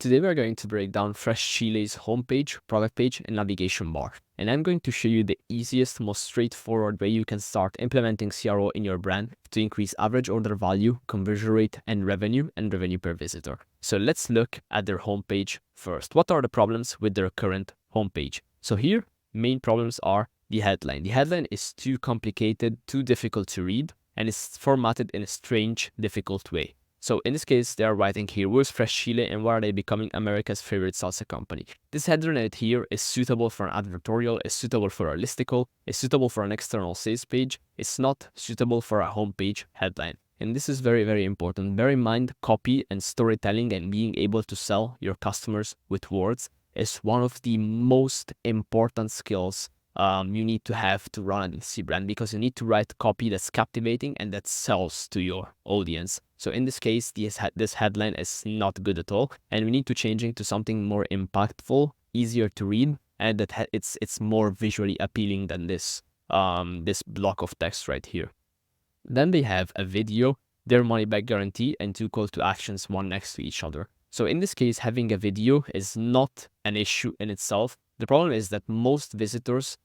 today we're going to break down Fresh Chile's homepage, product page, and navigation bar. And I'm going to show you the easiest, most straightforward way you can start implementing CRO in your brand to increase average order value, conversion rate, and revenue per visitor. So let's look at their homepage first. What are the problems with their current homepage? So here, main problems are the headline. The headline is too complicated, too difficult to read, and it's formatted in a strange, difficult way. So in this case, they are writing here, where's Fresh Chile and why are they becoming America's favorite salsa company? This header right here is suitable for an advertorial, is suitable for a listicle, is suitable for an external sales page. It's not suitable for a homepage headline. And this is very, very important. Bear in mind, copy and storytelling and being able to sell your customers with words is one of the most important skills you need to have to run an DTC brand, because you need to write copy that's captivating and that sells to your audience. So in this case, this headline is not good at all, and we need to change it to something more impactful, easier to read, and that it's more visually appealing than this block of text right here. Then they have a video, their money back guarantee, and 2 call to actions, one next to each other. So in this case, having a video is not an issue in itself. The problem is that most visitors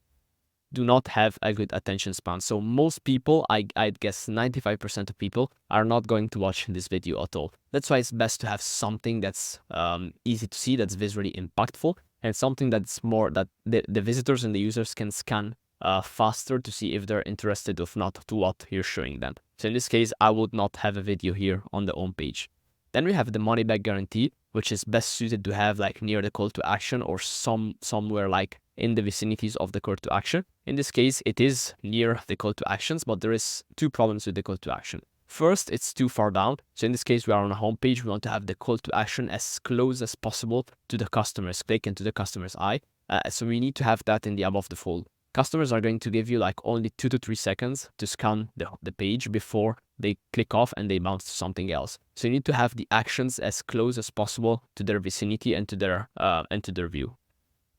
do not have a good attention span. So most people, I'd guess 95% of people, are not going to watch this video at all. That's why it's best to have something that's easy to see, that's visually impactful, and something that's more that the visitors and the users can scan faster to see if they're interested or not to what you're showing them. So in this case, I would not have a video here on the home page. Then we have the money back guarantee, which is best suited to have like near the call to action or somewhere like in the vicinities of the call to action. In this case, it is near the call to actions, but there is 2 problems with the call to action. First, it's too far down. So in this case, we are on a home page. We want to have the call to action as close as possible to the customer's click and to the customer's eye. So we need to have that in the above the fold. Customers are going to give you like only 2 to 3 seconds to scan the page before they click off and they bounce to something else. So you need to have the actions as close as possible to their vicinity and to their view.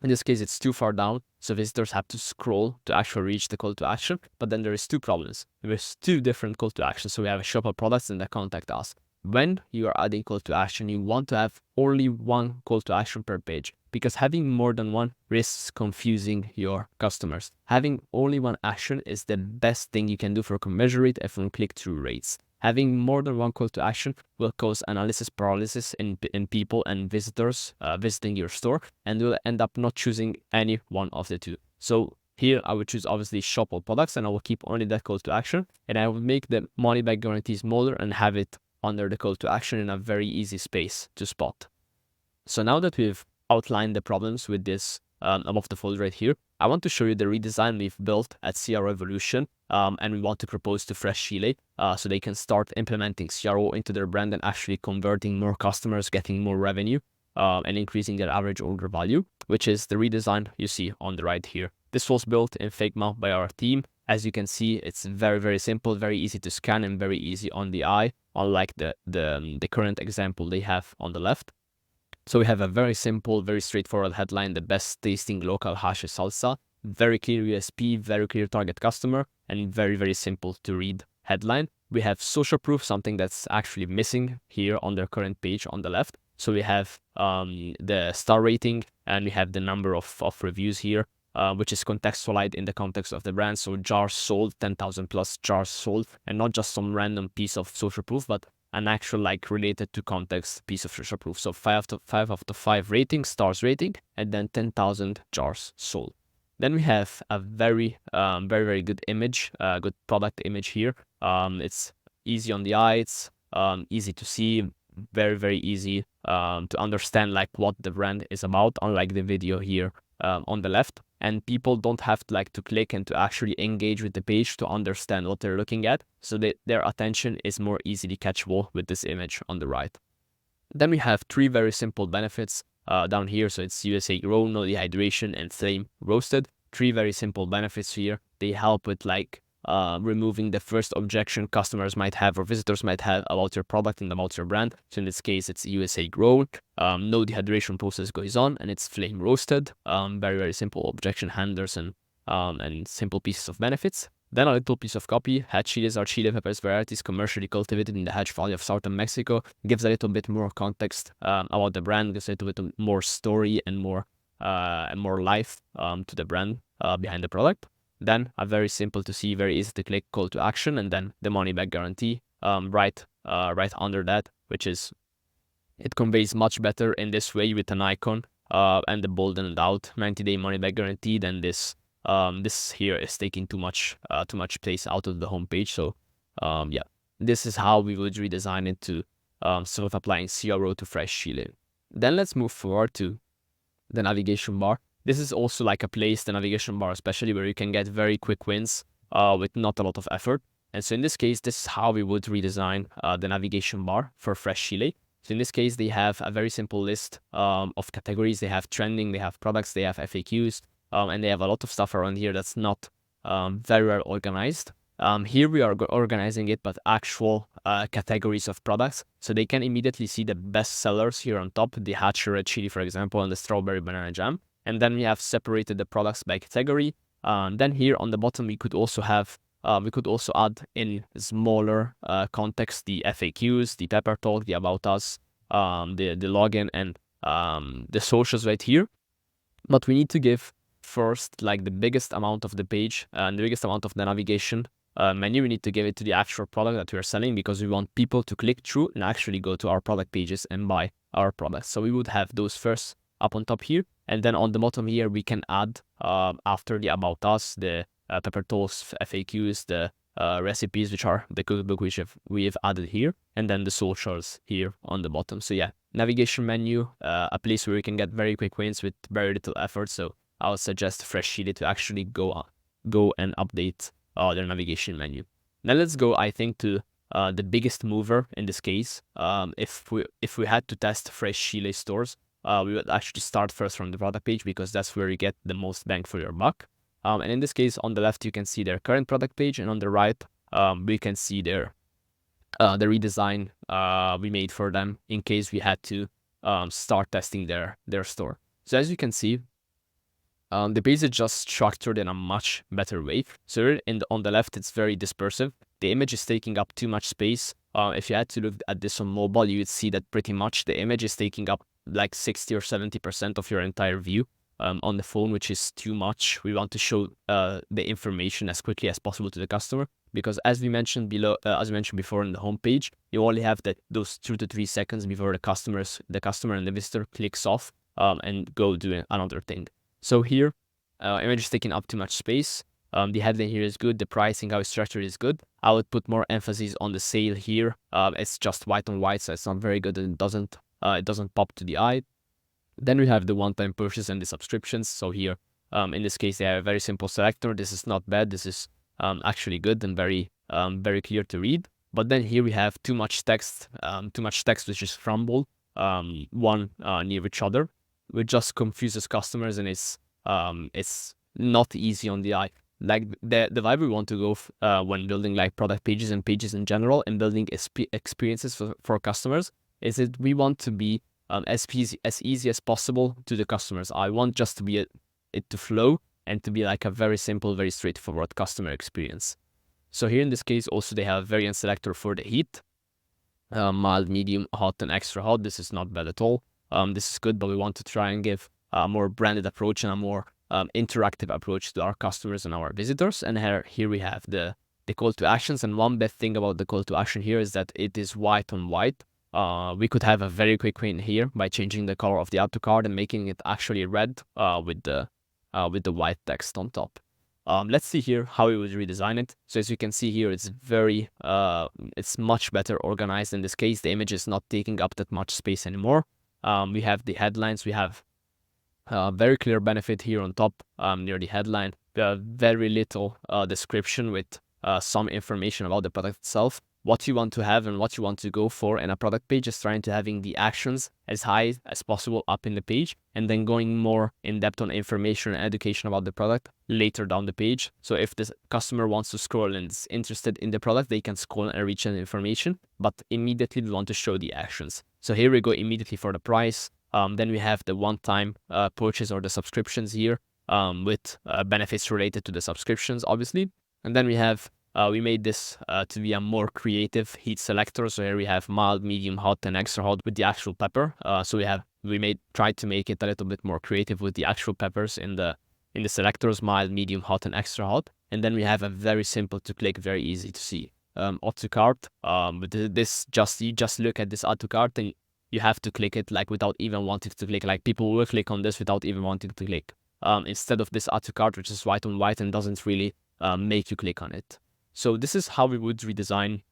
In this case, it's too far down, so visitors have to scroll to actually reach the call to action. But then there is 2 problems. There's 2 different call to actions. So we have a shop our products and the contact us. When you are adding call to action, you want to have only 1 call to action per page, because having more than 1 risks confusing your customers. Having only 1 action is the best thing you can do for conversion rate and for click-through rates. Having more than 1 call to action will cause analysis paralysis in people and visitors visiting your store, and will end up not choosing any one of the 2. So here I would choose obviously shop all products, and I will keep only that call to action, and I will make the money back guarantee smaller and have it under the call to action in a very easy space to spot. So now that we've outlined the problems with this above the fold right here, I want to show you the redesign we've built at CROEvolution, and we want to propose to Fresh Chile so they can start implementing CRO into their brand and actually converting more customers, getting more revenue, and increasing their average order value, which is the redesign you see on the right here. This was built in Figma by our team. As you can see, it's very, very simple, very easy to scan and very easy on the eye, unlike the current example they have on the left. So we have a very simple, very straightforward headline, the best tasting local hash salsa, very clear USP, very clear target customer, and very, very simple to read headline. We have social proof, something that's actually missing here on their current page on the left. So we have the star rating, and we have the number of reviews here, which is contextualized in the context of the brand. So jars sold, 10,000 plus jars sold, and not just some random piece of social proof, but an actual like related to context piece of social proof. So 5 out of 5 rating, stars rating, and then 10,000 jars sold. Then we have a very, very good image, good product image here. It's easy on the eye, it's easy to see, very, very easy to understand like what the brand is about, unlike the video here on the left. And people don't have to click and to actually engage with the page to understand what they're looking at. So their attention is more easily catchable with this image on the right. Then we have 3 very simple benefits down here. So it's USA Grown, no dehydration, and flame roasted. 3 very simple benefits here. They help with removing the first objection customers might have or visitors might have about your product and about your brand. So in this case, it's USA Grown, no dehydration process goes on, and it's flame roasted. Very, very simple objection handlers and simple pieces of benefits. Then a little piece of copy. Hedge chilies are Chile peppers varieties commercially cultivated in the Hedge Valley of southern Mexico. Gives a little bit more context about the brand, gives a little bit more story and more life to the brand behind the product. Then a very simple to see, very easy to click call to action, and then the money back guarantee right under that, which is, it conveys much better in this way with an icon and the boldened out 90-day money back guarantee than this. This here is taking too much place out of the homepage. So yeah, this is how we would redesign it to sort of applying CRO to fresh Chile. Then let's move forward to the navigation bar. This is also like a place, the navigation bar especially, where you can get very quick wins with not a lot of effort. And so in this case, this is how we would redesign the navigation bar for fresh Chile. So in this case, they have a very simple list of categories. They have trending, they have products, they have FAQs, and they have a lot of stuff around here that's not very well organized. Here we are organizing it, but actual categories of products. So they can immediately see the best sellers here on top, the Hatcher red chili, for example, and the strawberry banana jam. And then we have separated the products by category. Then here on the bottom, we could also have we could also add in smaller context the FAQs, the pepper talk, the about us, the login, and the socials right here. But we need to give first like the biggest amount of the page and the biggest amount of the navigation menu. We need to give it to the actual product that we are selling, because we want people to click through and actually go to our product pages and buy our products. So we would have those first up on top here, and then on the bottom here we can add after the about us, the pepper toast, FAQs, the recipes, which are the cookbook which we have added here, and then the socials here on the bottom. So yeah, navigation menu, a place where you can get very quick wins with very little effort. So I would suggest Fresh Chile to actually go and update their navigation menu. Now let's go, I think, to the biggest mover in this case. If we had to test Fresh Chile stores, we would actually start first from the product page, because that's where you get the most bang for your buck. And in this case, on the left, you can see their current product page, and on the right, we can see their the redesign we made for them in case we had to start testing their store. So as you can see, the page is just structured in a much better way. So on the left, it's very dispersive. The image is taking up too much space. If you had to look at this on mobile, you would see that pretty much the image is taking up like 60 or 70% of your entire view. On the phone, which is too much. We want to show the information as quickly as possible to the customer, because as we mentioned before in the homepage, you only have those 2 to 3 seconds before the customer and the visitor clicks off and go do another thing. So here, image is taking up too much space. The headline here is good. The pricing, how it's structured, is good. I would put more emphasis on the sale here. It's just white on white, so it's not very good, and it doesn't pop to the eye. Then we have the one-time purchase and the subscriptions. So here, in this case, they have a very simple selector. This is not bad. This is actually good and very clear to read. But then here we have too much text which is crumbled one near each other, which just confuses customers, and it's not easy on the eye. Like the vibe we want to go when building like product pages and pages in general and building experiences for customers is that we want to be as easy as possible to the customers. I want just to be it to flow and to be like a very simple, very straightforward customer experience. So here in this case, also they have a variant selector for the heat, mild, medium, hot, and extra hot. This is not bad at all. This is good, but we want to try and give a more branded approach and a more interactive approach to our customers and our visitors. And here we have the call to actions. And one bad thing about the call to action here is that it is white on white. We could have a very quick win here by changing the color of the add to cart and making it actually red with the white text on top. Let's see here how we would redesign it. So as you can see here, it's it's much better organized. In this case, the image is not taking up that much space anymore. We have the headlines. We have very clear benefit here on top near the headline. We have very little description with some information about the product itself. What you want to have and what you want to go for in a product page is trying to having the actions as high as possible up in the page, and then going more in depth on information and education about the product later down the page. So if the customer wants to scroll and is interested in the product, they can scroll and reach that information, but immediately we want to show the actions. So here we go immediately for the price. Then we have the one-time purchase or the subscriptions here with benefits related to the subscriptions, obviously. And then we have, we made this to be a more creative heat selector. So here we have mild, medium, hot, and extra hot with the actual pepper. So we tried to make it a little bit more creative with the actual peppers in the selectors, mild, medium, hot, and extra hot. And then we have a very simple to click, very easy to see add to cart. You just look at this add to cart and you have to click it like without even wanting to click. Like people will click on this without even wanting to click. Instead of this add to cart, which is white on white and doesn't really make you click on it. So this is how we would redesign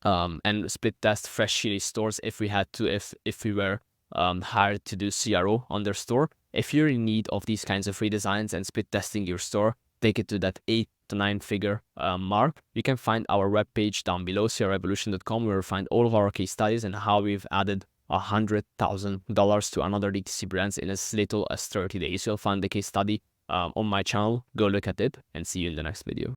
and split test fresh chili stores if we had to, if we were hired to do CRO on their store. If you're in need of these kinds of redesigns and split testing your store, take it to that 8 to 9 figure mark, you can find our webpage down below, CROEvolution.com, where you'll find all of our case studies and how we've added $100,000 to another DTC brands in as little as 30 days. You'll find the case study on my channel. Go look at it and see you in the next video.